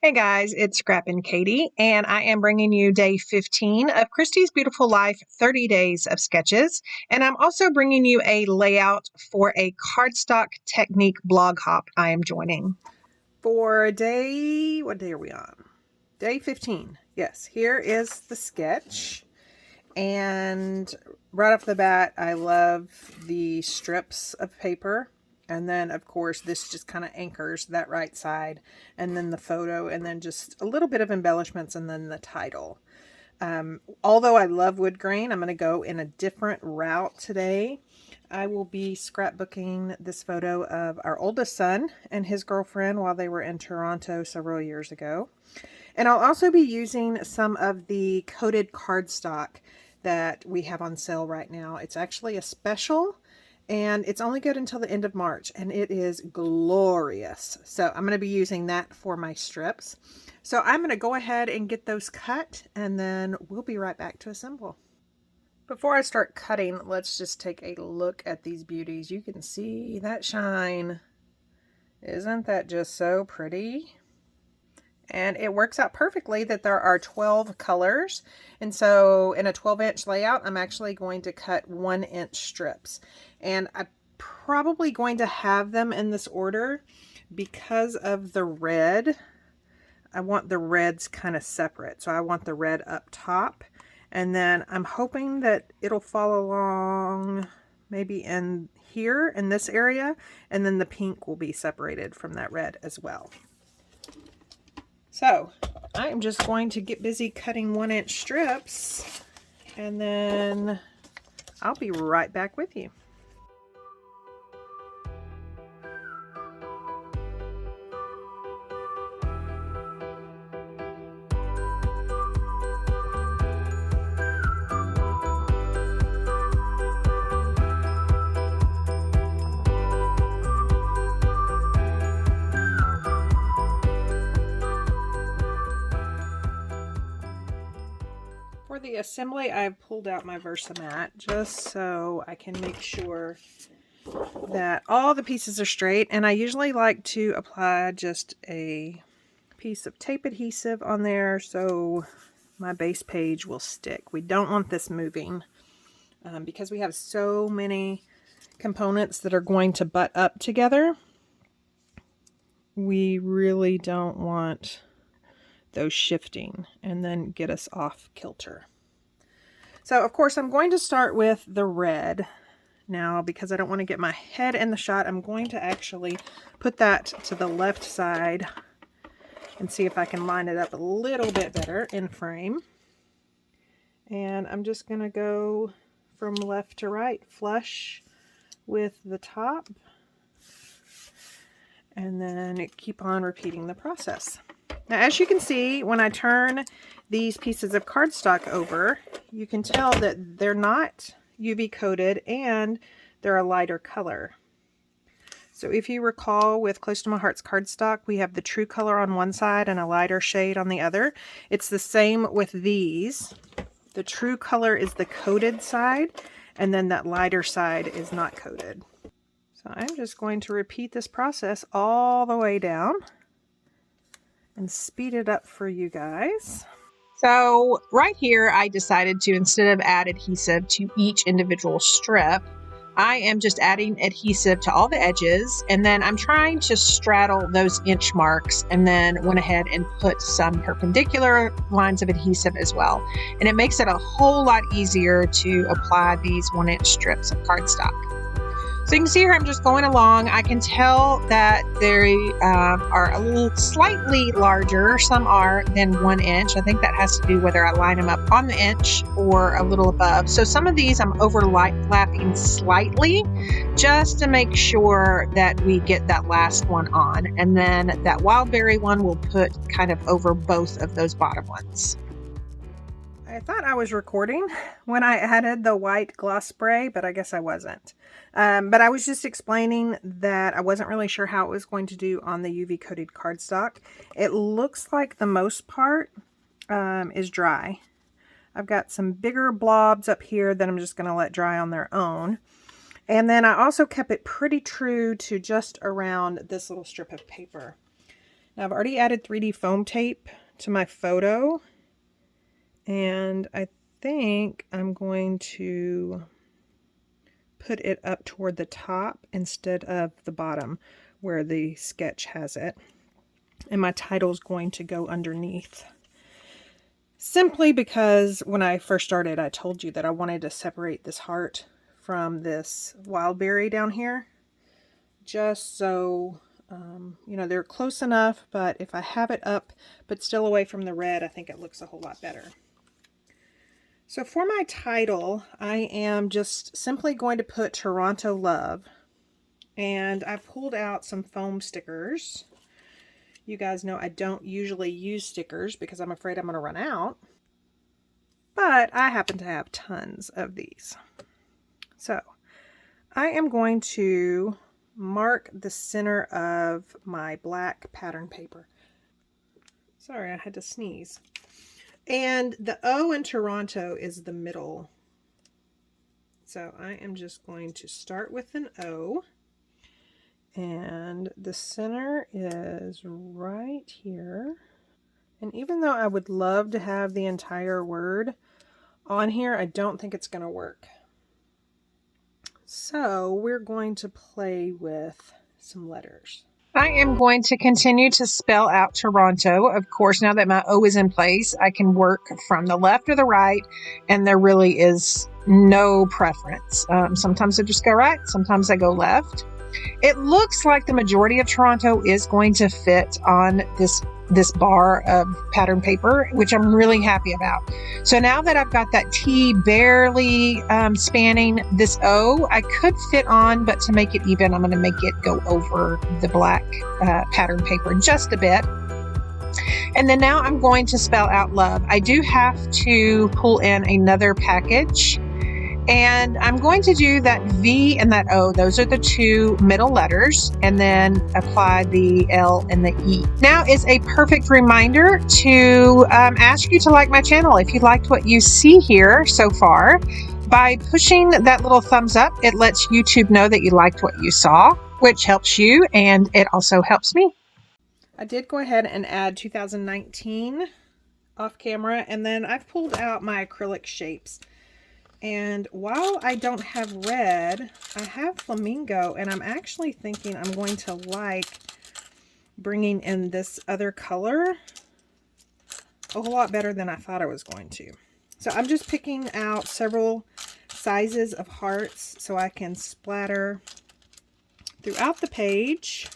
Hey guys, it's Scrapinkaty, and I am bringing you day 15 of Christy's Beautiful Life 30 Days of Sketches. And I'm also bringing you a layout for a cardstock technique blog hop I am joining. For day, what day are we on? Day 15. Yes, here is the sketch. And right off the bat, I love the strips of paper. And then, of course, this just kind of anchors that right side, and then the photo, and then just a little bit of embellishments, and then the title. Although I love wood grain, I'm going to go in a different route today. I will be scrapbooking this photo of our oldest son and his girlfriend while they were in Toronto several years ago. And I'll also be using some of the coated cardstock that we have on sale right now. It's actually a special, and it's only good until the end of March, and it is glorious. So I'm going to be using that for my strips. So I'm going to go ahead and get those cut, and then we'll be right back to assemble. Before I start cutting, let's just take a look at these beauties. You can see that shine. Isn't that just so pretty? And it works out perfectly that there are 12 colors. And so in a 12-inch layout, I'm actually going to cut 1-inch strips. And I'm probably going to have them in this order because of the red. I want the reds kind of separate. So I want the red up top. And then I'm hoping that it'll follow along maybe in here in this area. And then the pink will be separated from that red as well. So I'm just going to get busy cutting 1-inch strips, and then I'll be right back with you. For the assembly, I've pulled out my Versamat just so I can make sure that all the pieces are straight. And I usually like to apply just a piece of tape adhesive on there so my base page will stick. We don't want this moving because we have so many components that are going to butt up together. We really don't want those shifting and then get us off kilter. So of course I'm going to start with the red. Now because I don't want to get my head in the shot, I'm going to actually put that to the left side and see if I can line it up a little bit better in frame. And I'm just going to go from left to right, flush with the top, and then keep on repeating the process. Now, as you can see, when I turn these pieces of cardstock over, you can tell that they're not UV coated and they're a lighter color. So if you recall, with Close to My Heart's cardstock, we have the true color on one side and a lighter shade on the other. It's the same with these. The true color is the coated side, and then that lighter side is not coated. So I'm just going to repeat this process all the way down and speed it up for you guys. So right here, I decided to, instead of add adhesive to each individual strip, I am just adding adhesive to all the edges, and then I'm trying to straddle those inch marks, and then went ahead and put some perpendicular lines of adhesive as well. And it makes it a whole lot easier to apply these 1-inch strips of cardstock. So you can see here I'm just going along. I can tell that they are a little slightly larger. Some are than 1 inch. I think that has to do whether I line them up on the inch or a little above. So some of these I'm overlapping slightly just to make sure that we get that last one on. And then that wild berry one will put kind of over both of those bottom ones. I thought I was recording when I added the white gloss spray, but I guess I wasn't. But I was just explaining that I wasn't really sure how it was going to do on the UV coated cardstock. It looks like the most part is dry. I've got some bigger blobs up here that I'm just going to let dry on their own. And then I also kept it pretty true to just around this little strip of paper. Now, I've already added 3D foam tape to my photo, and I think I'm going to put it up toward the top instead of the bottom where the sketch has it. And my title is going to go underneath. Simply because when I first started, I told you that I wanted to separate this heart from this wild berry down here. Just so, you know, they're close enough, but if I have it up but still away from the red, I think it looks a whole lot better. So for my title, I am just simply going to put Toronto Love. And I pulled out some foam stickers. You guys know I don't usually use stickers because I'm afraid I'm going to run out. But I happen to have tons of these. So I am going to mark the center of my black pattern paper. Sorry, I had to sneeze. And the O in Toronto is the middle. So I am just going to start with an O. And the center is right here. And even though I would love to have the entire word on here, I don't think it's going to work. So we're going to play with some letters. I am going to continue to spell out Toronto. Of course, now that my O is in place, I can work from the left or the right, and there really is no preference. Sometimes I just go right, sometimes I go left. It looks like the majority of Toronto is going to fit on this bar of pattern paper, which I'm really happy about. So now that I've got that T barely spanning this O, I could fit on, but to make it even, I'm going to make it go over the black pattern paper just a bit. And then now I'm going to spell out love. I do have to pull in another package, and I'm going to do that V and that O. Those are the two middle letters, and then apply the L and the E. Now is a perfect reminder to ask you to like my channel if you liked what you see here so far. By pushing that little thumbs up, it lets YouTube know that you liked what you saw, which helps you, and it also helps me. I did go ahead and add 2019 off camera, and then I've pulled out my acrylic shapes. And while I don't have red, I have flamingo, and I'm actually thinking I'm going to like bringing in this other color a whole lot better than I thought I was going to. So I'm just picking out several sizes of hearts so I can splatter throughout the page.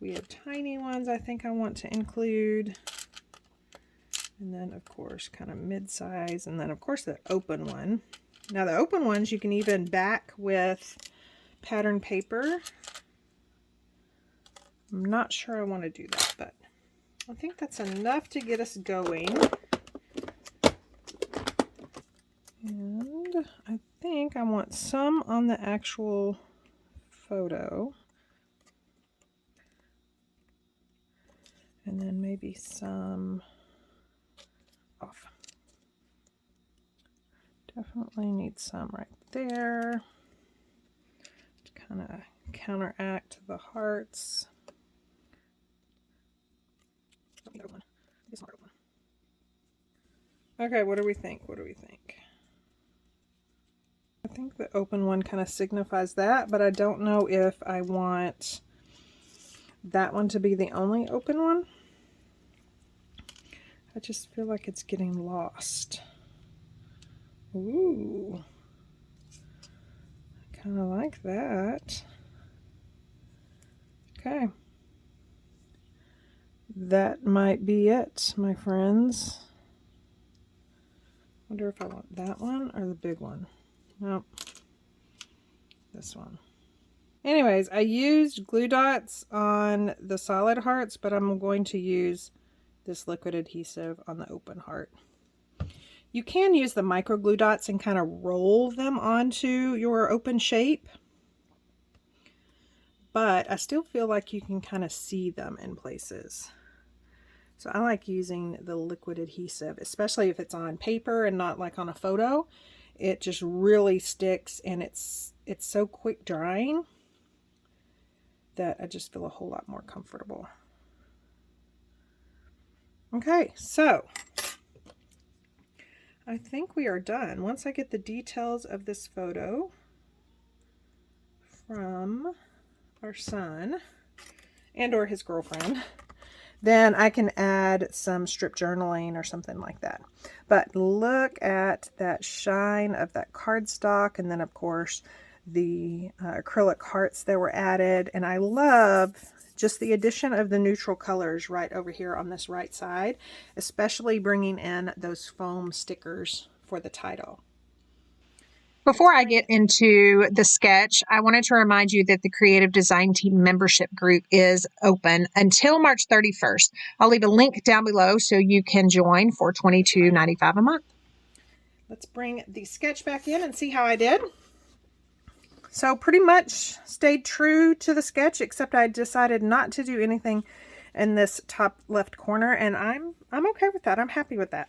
We have tiny ones I think I want to include. And then, of course, kind of mid-size. And then, of course, the open one. Now the open ones you can even back with pattern paper. I'm not sure I want to do that, but I think that's enough to get us going. And I think I want some on the actual photo. And then maybe some off. Definitely need some right there to kind of counteract the hearts. Okay, what do we think? What do we think? I think the open one kind of signifies that, but I don't know if I want that one to be the only open one. I just feel like it's getting lost. Ooh, I kind of like that. Okay. That might be it, my friends. Wonder if I want that one or the big one. Nope. This one. Anyways, I used glue dots on the solid hearts, but I'm going to use this liquid adhesive on the open heart. You can use the micro glue dots and kind of roll them onto your open shape, but I still feel like you can kind of see them in places. So I like using the liquid adhesive, especially if it's on paper and not like on a photo. It just really sticks, and it's so quick drying that I just feel a whole lot more comfortable. Okay, so I think we are done. Once I get the details of this photo from our son and or his girlfriend, then I can add some strip journaling or something like that. But look at that shine of that cardstock, and then of course the acrylic hearts that were added. And I love just the addition of the neutral colors right over here on this right side, especially bringing in those foam stickers for the title. Before I get into the sketch, I wanted to remind you that the Creative Design Team membership group is open until March 31st. I'll leave a link down below so you can join for $22.95 a month. Let's bring the sketch back in and see how I did. So pretty much stayed true to the sketch, except I decided not to do anything in this top left corner, and I'm okay with that. I'm happy with that.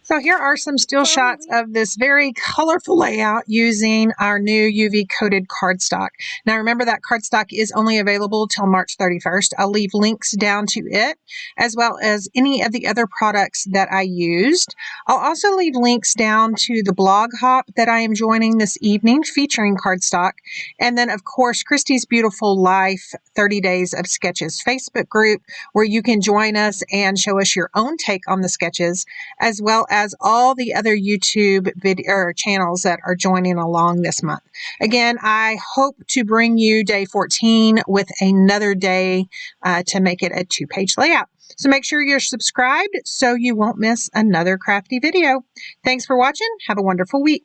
So here are some still shots of this very colorful layout using our new UV coated cardstock. Now remember that cardstock is only available till March 31st. I'll leave links down to it as well as any of the other products that I used. I'll also leave links down to the blog hop that I am joining this evening featuring cardstock. And then of course, Christy's Beautiful Life 30 Days of Sketches Facebook group where you can join us and show us your own take on the sketches, as well as all the other YouTube video channels that are joining along this month. Again, I hope to bring you day 14 with another day to make it a 2-page layout. So make sure you're subscribed so you won't miss another crafty video. Thanks for watching. Have a wonderful week.